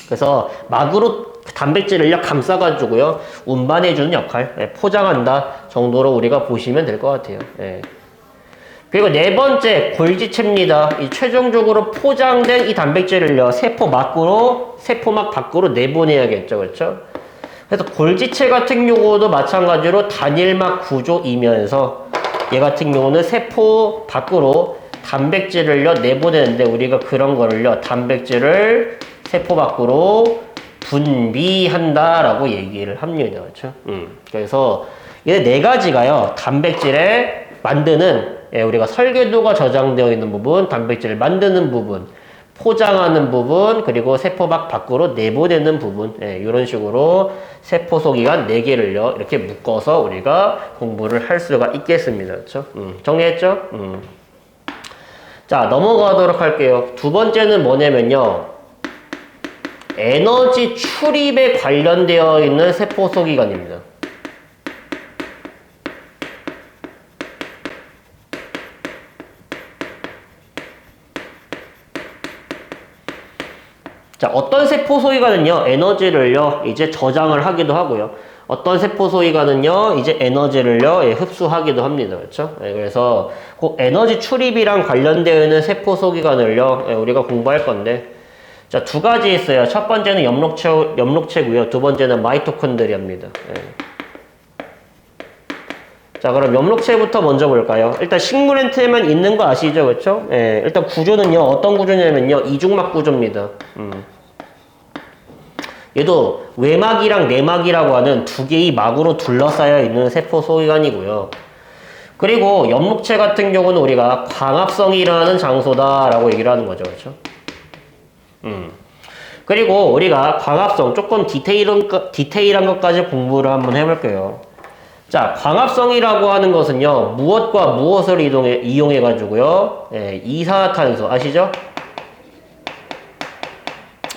[SPEAKER 1] 그래서 막으로 단백질을 감싸가지고요, 운반해주는 역할, 포장한다 정도로 우리가 보시면 될 것 같아요. 그리고 네 번째, 골지체입니다. 이 최종적으로 포장된 이 단백질을요, 세포막 밖으로 내보내야겠죠. 그렇죠? 그래서 골지체 같은 경우도 마찬가지로 단일막 구조이면서 얘 같은 경우는 세포 밖으로 단백질을요 내보내는데 우리가 그런 거를요 단백질을 세포 밖으로 분비한다라고 얘기를 합니다. 그렇죠? 그래서 이 네 가지가요 단백질에 만드는 우리가 설계도가 저장되어 있는 부분, 단백질을 만드는 부분, 포장하는 부분, 그리고 세포막 밖으로 내보내는 부분, 이런 식으로 세포 소기관 4개를요 이렇게 묶어서 우리가 공부를 할 수가 있겠습니다. 그렇죠? 정리했죠? 자, 넘어가도록 할게요. 두 번째는 뭐냐면요, 에너지 출입에 관련되어 있는 세포 소기관입니다. 자, 어떤 세포 소위관은요, 에너지를요, 이제 저장을 하기도 하고요. 어떤 세포 소위관은요, 이제 에너지를요, 흡수하기도 합니다. 그렇죠? 그래서 그 에너지 출입이랑 관련되어 있는 세포 소위관을요, 우리가 공부할 건데, 자, 두 가지 있어요. 첫 번째는 엽록체고요. 두 번째는 마이토콘드리아입니다. 자, 그럼 엽록체부터 먼저 볼까요? 일단 식물한테만 있는 거 아시죠? 그렇죠? 일단 구조는요. 어떤 구조냐면요. 이중막 구조입니다. 얘도 외막이랑 내막이라고 하는 두 개의 막으로 둘러싸여 있는 세포 소위관이고요. 그리고 엽록체 같은 경우는 우리가 광합성이 일어나는 장소다라고 얘기를 하는 거죠. 그렇죠? 그리고 우리가 광합성, 조금 디테일한 것까지 공부를 한번 해볼게요. 자, 광합성이라고 하는 것은요, 무엇과 무엇을 이용해가지고요, 이산화탄소, 아시죠?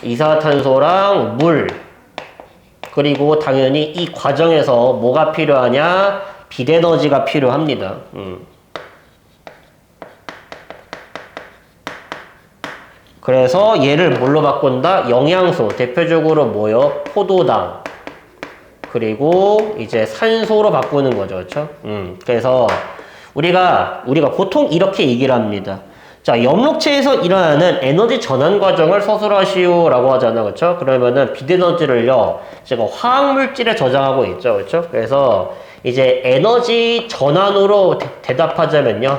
[SPEAKER 1] 이산화탄소랑 물, 그리고 당연히 이 과정에서 뭐가 필요하냐? 빛에너지가 필요합니다. 그래서 얘를 뭘로 바꾼다? 영양소, 대표적으로 뭐요? 포도당. 그리고 이제 산소로 바꾸는 거죠. 그렇죠? 그래서 우리가 보통 이렇게 얘기를 합니다. 자, 엽록체에서 일어나는 에너지 전환 과정을 서술하시오라고 하잖아. 그렇죠? 그러면은 빛에너지를요, 제가 화학물질에 저장하고 있죠. 그렇죠? 그래서 이제 에너지 전환으로 대답하자면요,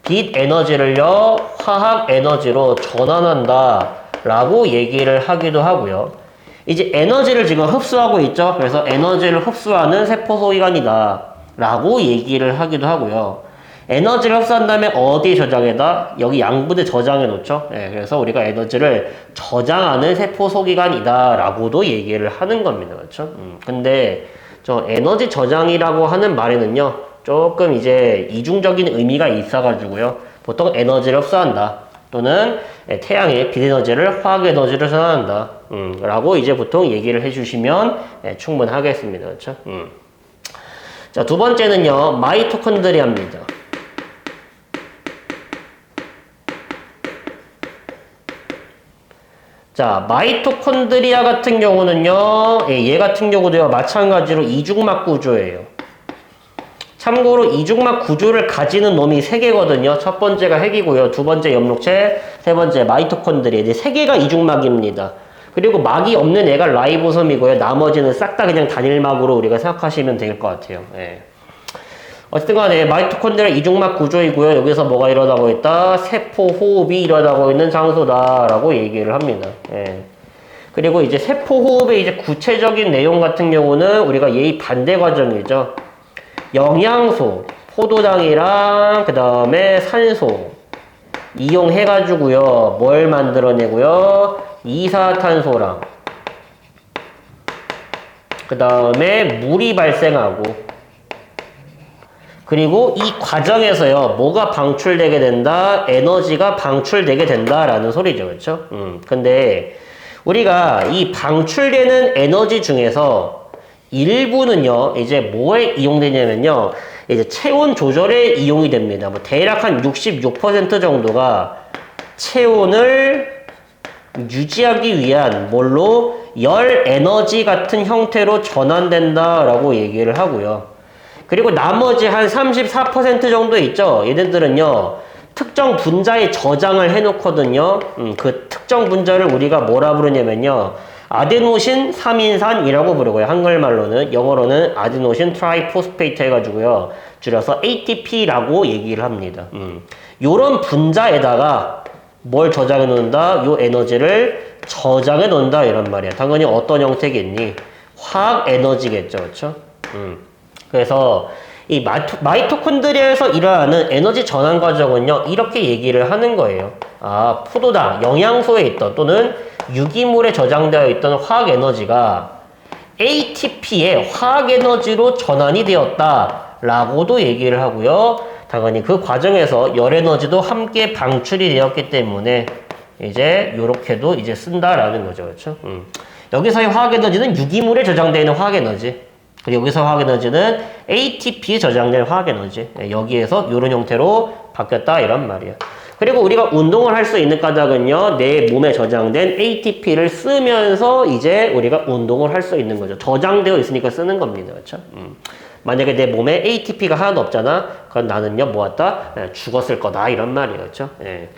[SPEAKER 1] 빛 에너지를요, 화학 에너지로 전환한다 라고 얘기를 하기도 하고요. 이제 에너지를 지금 흡수하고 있죠. 그래서 에너지를 흡수하는 세포 소위관이다 라고 얘기를 하기도 하고요. 에너지를 흡수한 다음에 어디에 저장해다? 여기 양부대 저장해 놓죠. 예, 그래서 우리가 에너지를 저장하는 세포 소기관이다 라고도 얘기를 하는 겁니다. 그렇죠? 근데 저 에너지 저장이라고 하는 말에는요, 조금 이제 이중적인 의미가 있어가지고요. 보통 에너지를 흡수한다. 또는 태양의 빛에너지를 화학에너지로 전환한다. 라고 이제 보통 얘기를 해주시면 충분하겠습니다. 그렇죠? 자, 두 번째는요, 마이토콘드리아입니다. 자, 마이토콘드리아 같은 경우는요, 얘 같은 경우도요, 마찬가지로 이중막 구조예요. 참고로 이중막 구조를 가지는 놈이 세 개거든요. 첫 번째가 핵이고요. 두 번째 염록체, 세 번째 마이토콘드리아. 이제 세 개가 이중막입니다. 그리고 막이 없는 애가 라이보솜이고요. 나머지는 싹 다 그냥 단일막으로 우리가 생각하시면 될 것 같아요. 예. 어쨌든 간에 마이토콘드리아 이중막 구조이고요. 여기서 뭐가 일어나고 있다? 세포 호흡이 일어나고 있는 장소다라고 얘기를 합니다. 예. 그리고 이제 세포 호흡의 이제 구체적인 내용 같은 경우는 우리가 예의 반대 과정이죠. 영양소, 포도당이랑 그 다음에 산소 이용해가지고요. 뭘 만들어내고요? 이산화탄소랑 그 다음에 물이 발생하고 그리고 이 과정에서요. 뭐가 방출되게 된다? 에너지가 방출되게 된다라는 소리죠. 그렇죠? 근데 우리가 이 방출되는 에너지 중에서 일부는요, 이제 뭐에 이용되냐면요, 이제 체온 조절에 이용이 됩니다. 뭐 대략 한 66% 정도가 체온을 유지하기 위한 뭘로 열 에너지 같은 형태로 전환된다라고 얘기를 하고요. 그리고 나머지 한 34% 정도 있죠. 얘네들은요, 특정 분자에 저장을 해놓거든요. 그 특정 분자를 우리가 뭐라 부르냐면요, 아데노신 3인산이라고 부르고요. 한글말로는, 영어로는 아데노신 트라이포스페이트 해가지고요. 줄여서 ATP라고 얘기를 합니다. 요런 분자에다가 뭘 저장해 놓는다? 요 에너지를 저장해 놓는다. 이런 말이야. 당연히 어떤 형태겠니? 화학 에너지겠죠. 그렇죠? 그래서 이 마이토콘드리아에서 일어나는 에너지 전환 과정은요. 이렇게 얘기를 하는 거예요. 아, 포도당, 영양소에 있던 또는 유기물에 저장되어 있던 화학 에너지가 ATP의 화학 에너지로 전환이 되었다라고도 얘기를 하고요. 당연히 그 과정에서 열 에너지도 함께 방출이 되었기 때문에 이제 요렇게도 이제 쓴다라는 거죠. 그렇죠? 여기서의 화학 에너지는 유기물에 저장되어 있는 화학 에너지. 그리고 여기서 화학 에너지는 ATP에 저장된 화학 에너지. 여기에서 이런 형태로 바뀌었다 이런 말이에요. 그리고 우리가 운동을 할 수 있는 까닭은요, 내 몸에 저장된 ATP를 쓰면서 이제 우리가 운동을 할 수 있는 거죠. 저장되어 있으니까 쓰는 겁니다. 그렇죠? 만약에 내 몸에 ATP가 하나도 없잖아. 그럼 나는요, 뭐였다? 죽었을 거다. 이런 말이에요. 그렇죠? 예.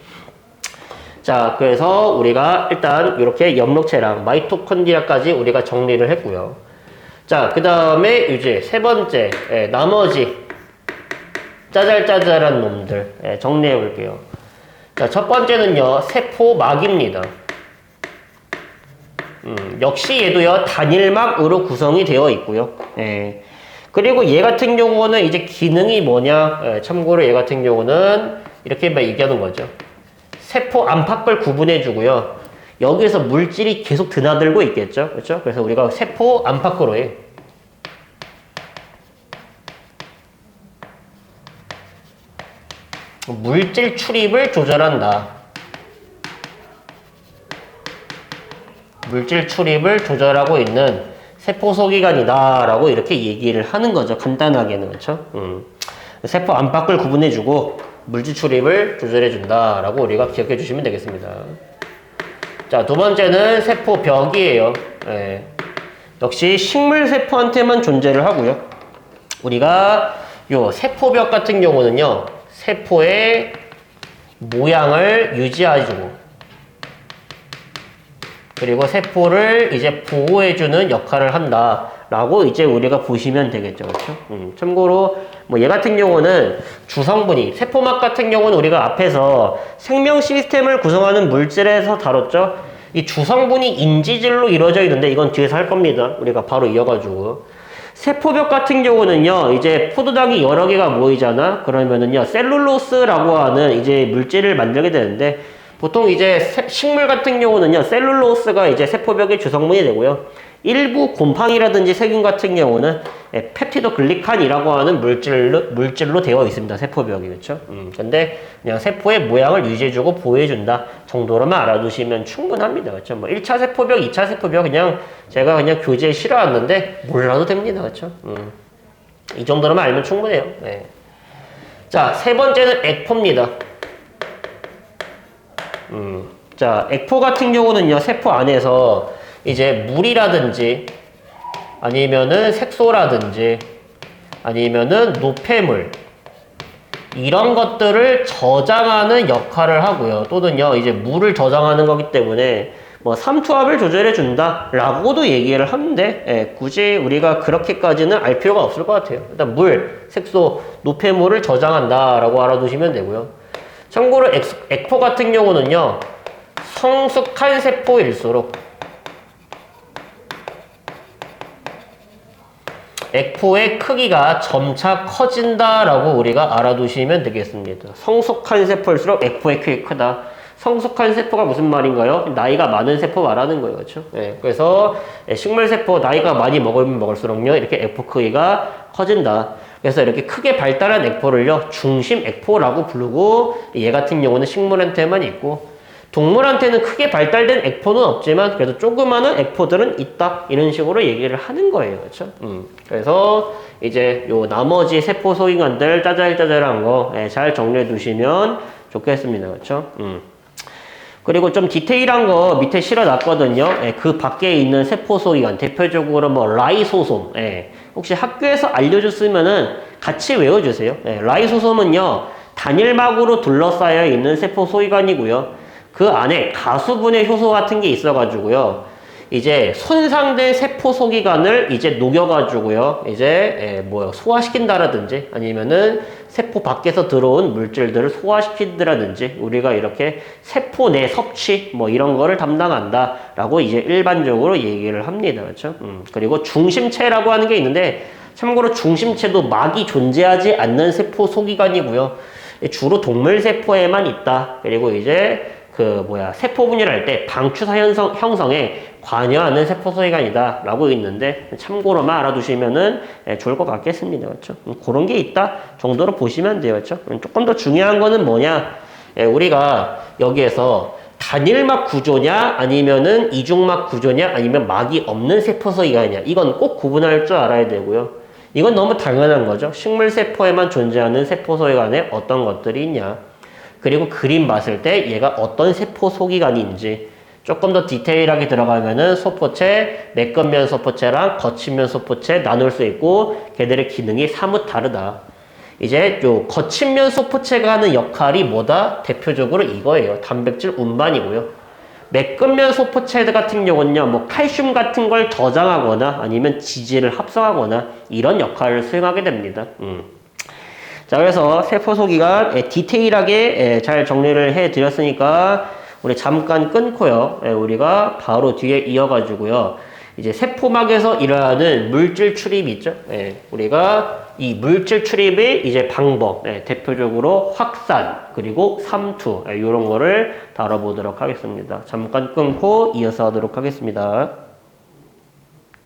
[SPEAKER 1] 자, 그래서 우리가 일단 이렇게 염록체랑 마이토콘드리아까지 우리가 정리를 했고요. 자, 그 다음에 이제 세 번째, 나머지 짜잘짜잘한 놈들 정리해 볼게요. 자, 첫 번째는요, 세포막입니다. 역시 얘도요, 단일막으로 구성이 되어 있고요. 그리고 얘 같은 경우는 이제 기능이 뭐냐? 참고로 얘 같은 경우는 이렇게 얘기하는 거죠. 세포 안팎을 구분해 주고요. 여기에서 물질이 계속 드나들고 있겠죠. 그렇죠? 그래서 우리가 세포 안팎으로 해. 물질 출입을 조절한다. 물질 출입을 조절하고 있는 세포 소기관이다 라고 이렇게 얘기를 하는 거죠. 간단하게는. 그렇죠? 세포 안팎을 구분해주고 물질 출입을 조절해준다 라고 우리가 기억해 주시면 되겠습니다. 자, 두 번째는 세포벽이에요. 역시 식물 세포한테만 존재를 하고요. 우리가 요 세포벽 같은 경우는요, 세포의 모양을 유지해주고 그리고 세포를 이제 보호해주는 역할을 한다라고 이제 우리가 보시면 되겠죠. 그렇죠? 참고로 뭐 얘 같은 경우는 주성분이, 세포막 같은 경우는 우리가 앞에서 생명 시스템을 구성하는 물질에서 다뤘죠. 이 주성분이 인지질로 이루어져 있는데 이건 뒤에서 할 겁니다. 우리가 바로 이어가지고. 세포벽 같은 경우는요, 이제 포도당이 여러 개가 모이잖아? 그러면은요, 셀룰로스라고 하는 이제 물질을 만들게 되는데, 보통 이제 식물 같은 경우는요, 셀룰로스가 이제 세포벽의 주성분이 되고요. 일부 곰팡이라든지 세균 같은 경우는 펩티도글리칸이라고 하는 물질로 되어 있습니다. 세포벽이. 그렇죠? 근데 그냥 세포의 모양을 유지해주고 보호해준다 정도로만 알아두시면 충분합니다. 그렇죠? 뭐 1차 세포벽, 2차 세포벽 그냥 제가 그냥 교재에 실어왔는데 몰라도 됩니다. 그렇죠? 이 정도로만 알면 충분해요. 네. 자, 세 번째는 액포입니다. 자, 액포 같은 경우는요, 세포 안에서 이제 물이라든지 아니면은 색소라든지 아니면은 노폐물 이런 것들을 저장하는 역할을 하고요. 또는요, 이제 물을 저장하는 거기 때문에 뭐 삼투압을 조절해 준다 라고도 얘기를 하는데 굳이 우리가 그렇게까지는 알 필요가 없을 것 같아요. 일단 물, 색소, 노폐물을 저장한다 라고 알아두시면 되고요. 참고로 액포 같은 경우는요, 성숙한 세포일수록 액포의 크기가 점차 커진다라고 우리가 알아두시면 되겠습니다. 성숙한 세포일수록 액포의 크기가 크다. 성숙한 세포가 무슨 말인가요? 나이가 많은 세포 말하는 거예요. 그렇죠? 네, 그래서 식물 세포 나이가 많이 먹으면 먹을수록요, 이렇게 액포 크기가 커진다. 그래서 이렇게 크게 발달한 액포를요, 중심 액포라고 부르고, 얘 같은 경우는 식물한테만 있고, 동물한테는 크게 발달된 액포는 없지만 그래도 조그마한 액포들은 있다 이런 식으로 얘기를 하는 거예요. 그렇죠? 그래서 이제 요 나머지 세포 소기관들 짜잘짜잘한 거 잘 정리해 두시면 좋겠습니다. 그렇죠? 그리고 좀 디테일한 거 밑에 실어놨거든요. 그 밖에 있는 세포 소기관 대표적으로 뭐 라이소솜. 혹시 학교에서 알려줬으면은 같이 외워주세요. 라이소솜은요, 단일막으로 둘러싸여 있는 세포 소기관이고요. 그 안에 가수분해 효소 같은 게 있어가지고요, 이제 손상된 세포 소기관을 이제 녹여가지고요, 이제 소화시킨다라든지 아니면은 세포 밖에서 들어온 물질들을 소화시킨다라든지 우리가 이렇게 세포 내 섭취 뭐 이런 거를 담당한다라고 이제 일반적으로 얘기를 합니다. 그렇죠? 그리고 중심체라고 하는 게 있는데, 참고로 중심체도 막이 존재하지 않는 세포 소기관이고요. 주로 동물 세포에만 있다. 그리고 이제 세포 분열할 때 방추사 형성에 관여하는 세포 소기관이다 라고 있는데, 참고로만 알아두시면은 좋을 것 같겠습니다. 그렇죠? 그런 게 있다 정도로 보시면 돼요. 그렇죠? 조금 더 중요한 거는 뭐냐? 우리가 여기에서 단일막 구조냐 아니면은 이중막 구조냐 아니면 막이 없는 세포 소기관이냐, 이건 꼭 구분할 줄 알아야 되고요. 이건 너무 당연한 거죠. 식물 세포에만 존재하는 세포 소기관에 어떤 것들이 있냐, 그리고 그림 봤을 때 얘가 어떤 세포 소기관인지 조금 더 디테일하게 들어가면은 소포체, 매끈면 소포체랑 거친면 소포체 나눌 수 있고, 걔들의 기능이 사뭇 다르다. 이제 요 거친면 소포체가 하는 역할이 뭐다? 대표적으로 이거예요. 단백질 운반이고요. 매끈면 소포체들 같은 경우는요, 뭐 칼슘 같은 걸 저장하거나 아니면 지질을 합성하거나 이런 역할을 수행하게 됩니다. 자, 그래서 세포 소기관 디테일하게 잘 정리를 해 드렸으니까 우리 잠깐 끊고요, 우리가 바로 뒤에 이어가지고요, 이제 세포막에서 일어나는 물질 출입이 있죠. 우리가 이 물질 출입의 이제 방법, 대표적으로 확산 그리고 삼투, 이런 거를 다뤄보도록 하겠습니다. 잠깐 끊고 이어서 하도록 하겠습니다.